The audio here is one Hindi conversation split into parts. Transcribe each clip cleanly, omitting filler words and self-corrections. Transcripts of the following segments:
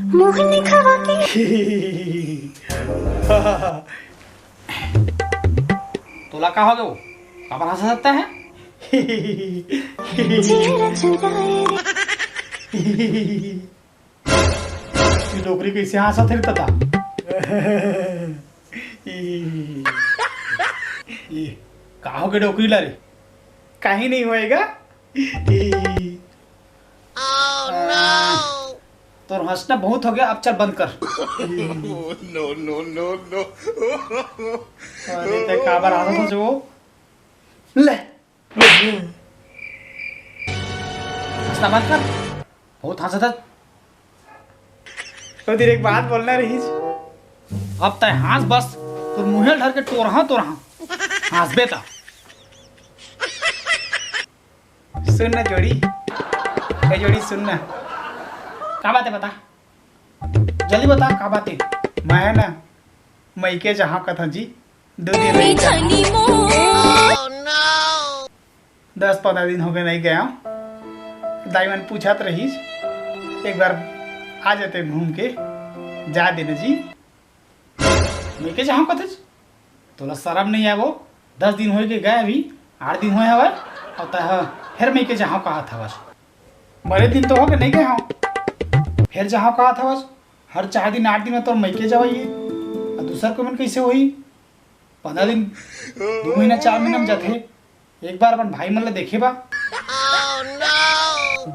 मोहनी खवाती तोला का हो गयो काबर हंसा सकता है चेहरा चुराए ये डोकरी कैसे हंसा थे तता का हो गए डोकरी ला रे कहीं नहीं होएगा तो हंसना बहुत हो गया अब चल बंद कर नो नो नो नो अरे ते काबर हंसा जो ले हंसना बंद कर बहुत हंसा था तो तेरे एक बात बोलना रही अब तय हंस बस तो मुँह ढर के तोरहा हंस बेटा सुनना जोड़ी ये जोड़ी सुनना का बात है बता जल्दी बता का बात है मैं ना मैके जहाँ का था जी 2 दिन नहीं गया 10-15 दिन हो गए नहीं गया दाईमन पूछा तो रही एक बार आ जाते घूम के जा देना जी मैके जहाँ का था तोला शर्म नहीं है वो 10 दिन हो गए अभी 8 दिन हुए हवा और फिर मैके जहाँ कहा था बस बड़े दिन तो हो गए नहीं गए हाँ फिर जहाँ कहा था बस हर 4 दिन 8 दिन में तो मैके जावाइए और दूसरा कोई मन कैसे हुई 15 दिन 2 महीना 4 महीना में जाते एक बार अपन भाई मन ले देखे बा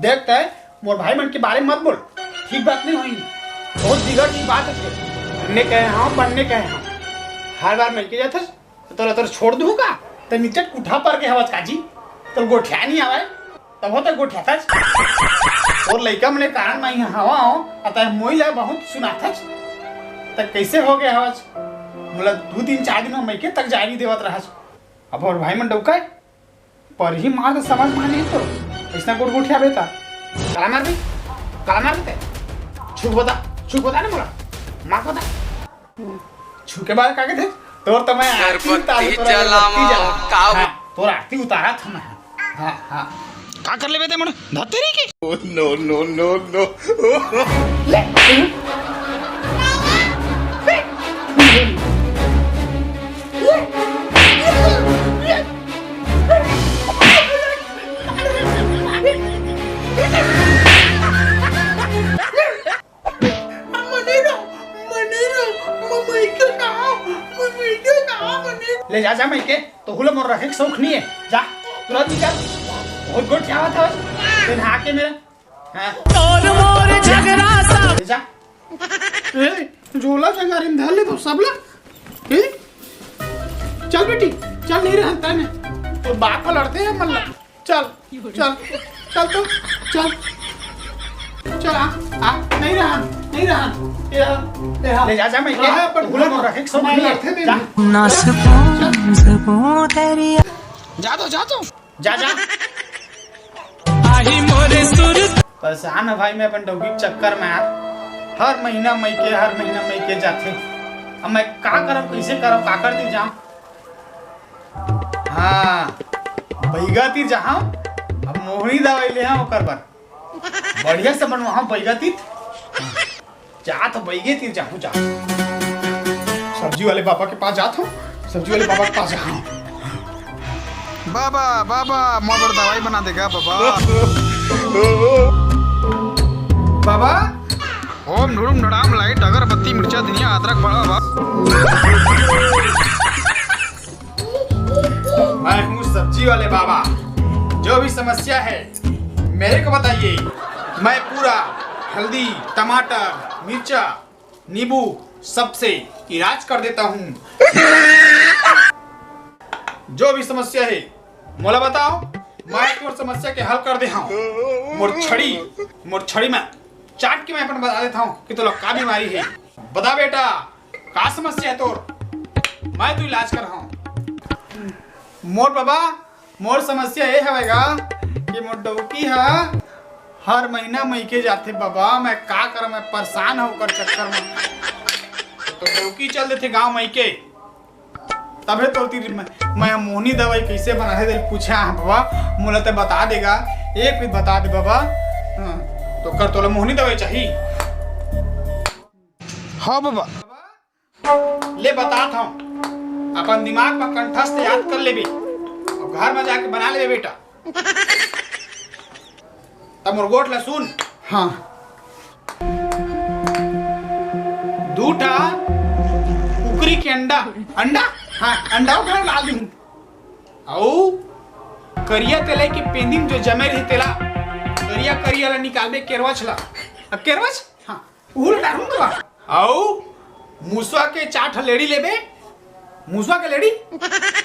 देखता है मोर भाई मन के बारे में मत बोल ठीक बात नहीं हुई बहुत बिगड़ की बात है बनने कहे हाँ बनने कहे हाँ हर बार मिलके जाते तो छोड़ दूंगा तो नीचे उठा पर के हवस काजी तो गोठिया नहीं आवे तब तक गोठिया था और लड़का मैंने कारण मैं हवा हो अतः मोई ला बहुत सुनाथा तक कैसे हो गया हवस मतलब 2-3-4 दिन में मैके तक जारी देवत रहा अब और भाई मन डौका पर ही मार समझ में नहीं तो ऐसा गोट गोठिया बेटा काला मार भी छुक बता ना बोला मार बता छू के बाद का थे तोर तो मैं आरती तोर आरती उतारा था मैं हाँ हाँ का कर ले बेटे मन धतेरी की नो नो नो नो ले ले जा मैके तो हुला मोर रखे शौक नहीं है जा तुरंत निकल बहुत गुड क्या था दिन हाके मेरा हां और मोर झगड़ा सा जा ए झोला जंगारी में धर ले तो सबला ए चल बेटी चल नहीं रहता है तो बाप को लड़ते हैं मल्ला चल चल चल तो चल चल आ नहीं रहा ले जा मैके पर हुला मोर रखे शौक नहीं है जा परेशान है भाई मैं अपन डोगी चक्कर में हर महीना मैके जाते अब मैं का करब कैसे करब का कर दी जाऊं हाँ बैगा तीर जहाँ अब मोहनी दवाई ले हाँ ओकर बर बढ़िया से बनवा हाँ बैगा तीर जा तो बैगे तीर जाऊँ जा सब्जी वाले पापा के पास जाता हूँ सब्जी वाले पापा के पास जाऊँ बाबा बाबा मोर दवाई बना देगा बाबा बाबा ओम नुरुम नड़ाम लाइट अगरबत्ती मिर्चा धनिया अदरक बड़ा बा मैं हूँ सब्जी वाले बाबा जो भी समस्या है मेरे को बताइए मैं पूरा हल्दी टमाटर मिर्चा नींबू सबसे इलाज कर देता हूँ जो भी समस्या है मोला बताओ मैं तोर समस्या के हल कर दे हाँ मोर छड़ी में चाट के मैं अपन बता देता हूँ कि तो का बीमारी है बता बेटा का समस्या है तोर मैं तो इलाज कर रहा हूँ मोर बाबा मोर समस्या ये हवेगा कि मोर डौकी है हर महीना मैके जाते बाबा मैं का कर मैं परेशान होकर चक्कर में तो डौकी चल देते गांव मैके तबे तो मैं मोहनी दवाई कैसे बना है पूछा हाँ बाबा मोला तो बता देगा एक भी बता दे बाबा तो कर तो मोहनी दवाई चाहिए हाँ बाबा। ले बताता हूँ, अपन दिमाग में कंठस्थ याद कर ले बे और घर में जाके बना ले बेटा। तब मुर्गोट ला सुन। हाँ। दूटा कुकरी के अंडा हाँ अंडा उठा डाल दूँ औ करिया तेले की पेंदिंग जो जमे रही तेला करिया करिया ला निकालबे केरवच ला केरवच हाँ उल डालूं दबा औ मूसवा के चाट लेड़ी लेबे मूसवा के लेड़ी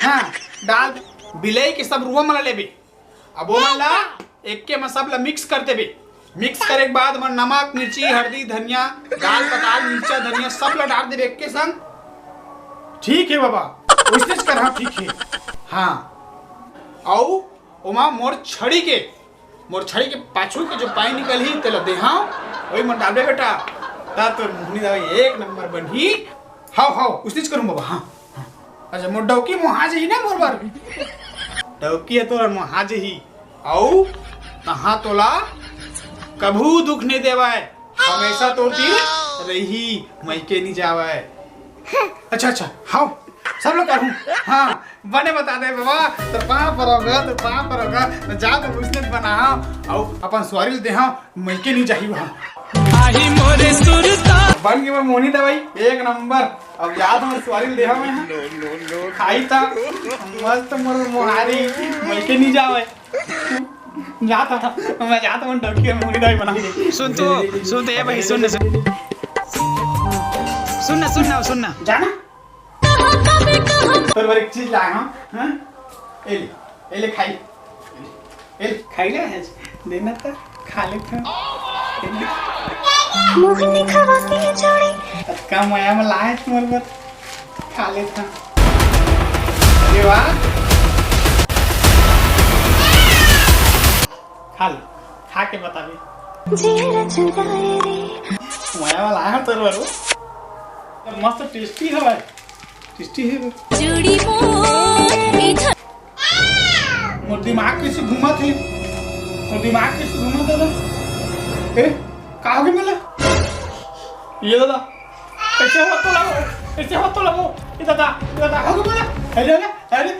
हाँ डाल बिलई के सब रुआ मला लेबे अब वो मला एक के में सब ला मिक्स कर देबे। मिक्स करे के बाद मन नमक मिर्ची हल्दी धनिया दाल पताल मिर्चा धनिया सब ला डाल देबे एक के संग। ठीक है बाबा उसने कर हाँ ठीक है हाँ। औ ओमा मोर छड़ी के पाछू के जो पानी निकल ही तेला देहा वही मन डालबे बेटा ता तो मुहनी दवाई एक नंबर बनही। हाउ उसने करूं बाबा हाँ। अच्छा मोर डौकी मोहा जही ना मोर बार डौकी है तोरा मोहा जही औ तहा तोला कभू दुख नहीं देवाय हमेशा तोर तीर रही मैके नहीं जावाय। अच्छा हाउ सब लोग करूं हाँ बने बता दे बाबा तो पाँव पर होगा तो जा तो उसने बना और अपन स्वारिल दे मैके नहीं जाही वहाँ बन गई मोनी दवाई एक नंबर। अब याद हो स्वारिल दे मैं खाई था मस्त मोर मोहारी मैके नहीं जावे जाता मैं जाता हूँ डॉक्टर मोनी दवाई बना के सुन तो ये भाई सुन जाना तो एक चीज लाए हाँ एले खाई ले देना था खा ले था मोहनी खवाती जोड़ी का माया में लाए तुम्हारे पर खा ले था। अरे वाह खा के बता भी जीरा चुराए रे माया में लाया तेरे पर मस्त टेस्टी है भाई टेस्टी है जोड़ी मोर दिमाग कैसे घुमा थे ए का हो गया मेला ये दादा कैसे हो तो लगो ये दादा हो गया मेला अरे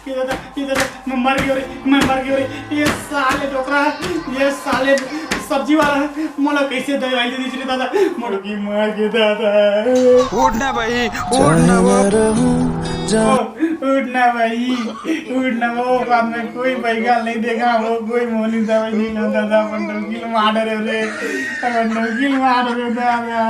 ये दादा मैं मर गया रे ये साले सब्जी वाला मोला कैसे दवाई दे दी दादा मुर्गी मर गई दादा। उठना भाई उठना वो बाद में कोई बैगा नहीं देखा वो कोई मोनी दवाई नहीं लो दादा अपन नौकिल मार रहे दादा।